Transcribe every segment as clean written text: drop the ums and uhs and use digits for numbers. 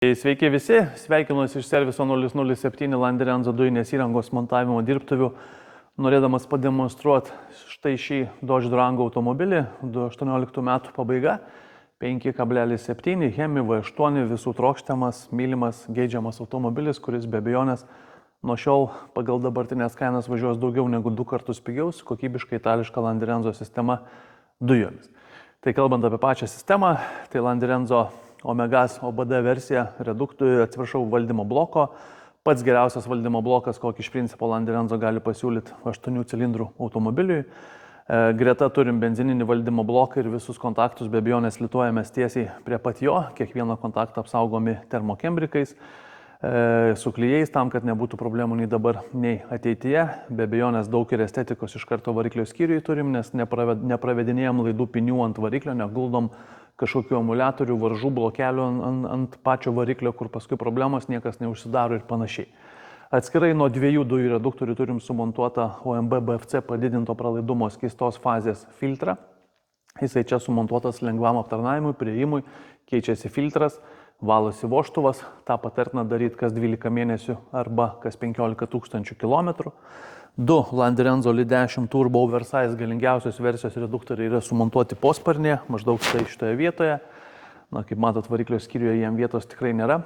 Sveiki visi, sveikinuosi iš serviso 007 Landerenzo dujinės įrangos montavimo dirbtuvių, norėdamas pademonstruoti štai šį Dodge Durango automobilį, 2018 metų pabaiga, 5,7 Hemi V8 visų trokštamas, mylimas, geidžiamas automobilis, kuris be abejonės nuo šiol pagal dabartinės kainas važiuos daugiau negu 2 kartus pigiau su kokybiška itališka Landerenzo sistema dujomis. Tai kalbant apie pačią sistemą, tai Landerenzo Omegas OBD versija valdymo bloko. Pats geriausias valdymo blokas, kokį iš principo Landerenzo gali pasiūlyti 8 cilindrų automobiliui. Greta turim benzininį valdymo bloką ir visus kontaktus be abejonės lituojamės tiesiai prie pat jo. Kiekvieną kontaktą apsaugomi termokembrikais, su klijais, tam, kad nebūtų problemų nei dabar, nei ateityje. Be abejonės daug ir estetikos iš karto variklio skyriui turim, nes nepravedinėjom laidų pinių ant variklio, neguldom kažkokių emulatorių, varžų, blokelių ant pačio variklio, kur paskui problemos niekas neužsidaro ir panašiai. Atskirai nuo 2 dujų reduktorių turim sumontuotą OMB BFC padidinto pralaidumo skystos fazės filtrą. Jisai čia sumontuotas lengvam aptarnavimui, priėjimui, keičiasi filtras, valosi vožtuvas, tą patartina daryti kas 12 mėnesių arba kas 15 000 kilometrų. 2 Landerenzo Li10 Turbo Oversize galingiausios versijos reduktoriai yra sumontuoti posparnėje, maždaug šitoje vietoje. Na, kaip matot, variklio skyriuje jiem vietos tikrai nėra.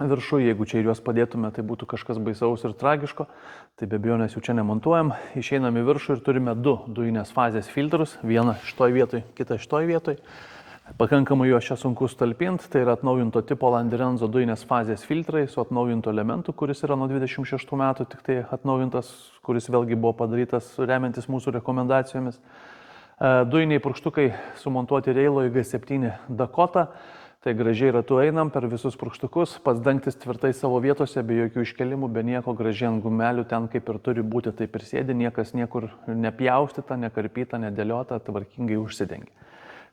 Viršuje, jeigu čia ir juos padėtume, tai būtų kažkas baisaus ir tragiško. Tai be abejonės jau čia nemontuojam. Išeinam į viršų ir turime 2 dujinės fazės filtrus. Vieną šitoj vietoj, kitą šitoj vietoj. Pakankamai juos čia sunku sutalpinti, tai yra atnaujinto tipo Landerenzo dujinės fazės filtrai su atnaujinto elementu, kuris yra nuo 26 metų, tik tai atnaujintas, kuris vėlgi buvo padarytas remiantis mūsų rekomendacijomis. Dujiniai purkštukai sumontuoti Railoje G7 Dakota, tai gražiai ratu einam per visus purkštukus, pats dangtis tvirtai savo vietose, be jokių iškelimų, be nieko, gražiai ant gumelių, ten kaip ir turi būti, taip ir sėdi, niekas niekur nepjaustyta, nekarpyta, nedėliota, tvarkingai užsidengia.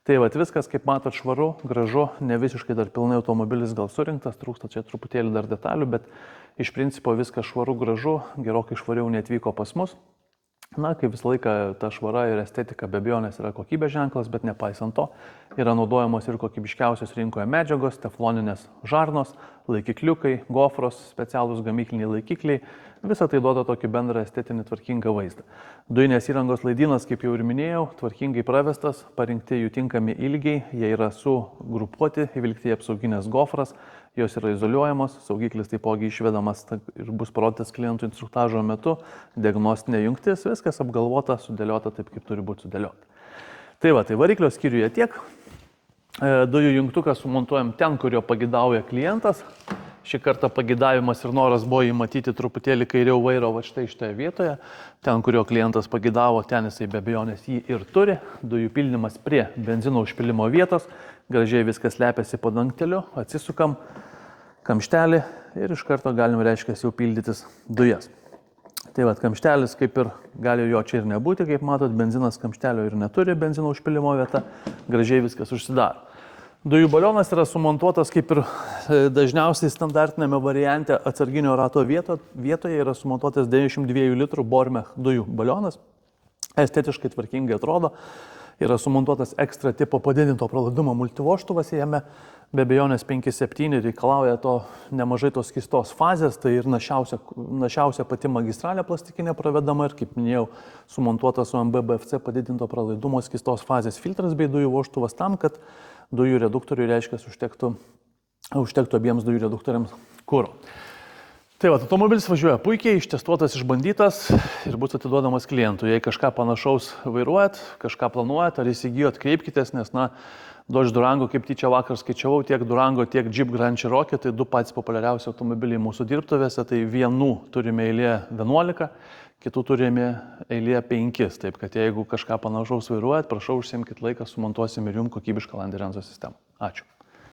Tai vat viskas, kaip matot, švaru, gražu, ne visiškai dar pilnai automobilis gal surinktas, trūksta čia truputėlį dar detalių, bet iš principo viskas švaru, gražu, gerokai švariau neatvyko pas mus. Na, kaip visą laiką ta švara ir estetika be abejonės yra kokybės ženklas, bet nepaisant to, yra naudojamos ir kokybiškiausios rinkoje medžiagos, tefloninės žarnos, laikikliukai, gofros, specialūs gamykliniai laikikliai. Visą tai duoda tokį bendrą estetinį tvarkingą vaizdą. Dujinės įrangos laidynas, kaip jau ir minėjau, tvarkingai pravestas, parinkti jų tinkami ilgiai, jie yra sugrupuoti, įvilkti į apsauginės gofras, jos yra izoliuojamos, saugiklis taipogi išvedamas ir bus parodytas klientų instruktažo metu, diagnostinė jungtis, viskas apgalvota, sudėliota taip, kaip turi būti sudėliota. Tai variklio skyriuje tiek. Dujų jungtuką sumontuojam ten, kurio pagidauja klientas. Šį kartą pagidavimas ir noras buvo įmatyti truputėlį kairiau vairo, va štai šitoje vietoje. Ten, kurio klientas pagidavo, ten jisai be abejonės jį ir turi. Dujų pildymas prie benzino užpilimo vietos. Gražiai viskas lepiasi po dangteliu, atsisukam kamštelį ir iš karto galim, reiškia, jau pildytis dujas. Tai kamštelis kaip ir gali jo čia ir nebūti, kaip matot, benzinas kamštelio ir neturi, benzino užpilimo vieta. Gražiai viskas užsidaro. Dujų balionas yra sumontuotas kaip ir dažniausiai standartinėme variante atsarginio rato vietoje yra sumontuotas 92 litrų Bormech dujų balionas. Estetiškai tvarkingai atrodo. Yra sumontuotas ekstra tipo padidinto pralaidumo multivožtuvas, jame be abejonės 5.7 reikalauja nemažai tos skystos fazės, tai ir našiausia pati magistralė plastikinė pravedama ir, kaip minėjau, sumontuotas OMB BFC padidinto pralaidumo skystos fazės filtras bei dujų vožtuvas tam, kad dujų reduktoriui, reiškia, užtektų abiems dujų reduktoriams kuro. Tai automobilis važiuoja puikiai, ištestuotas, išbandytas ir bus atiduodamas klientui. Jei kažką panašaus vairuojat, kažką planuojat ar įsigijot, kreipkitės, nes, Dodge Durango, kaip tyčia vakar skaičiavau, tiek Durango, tiek Jeep Grand Cherokee, tai 2 patys populiariausi automobiliai mūsų dirbtuvėse, tai vienų turime eilė 11, kitų turime eilė 5, taip kad jeigu kažką panašaus vairuojat, prašau, užsiimkit laiką, sumontuosim ir jums kokybišką Landerenzo sistemą. Ačiū.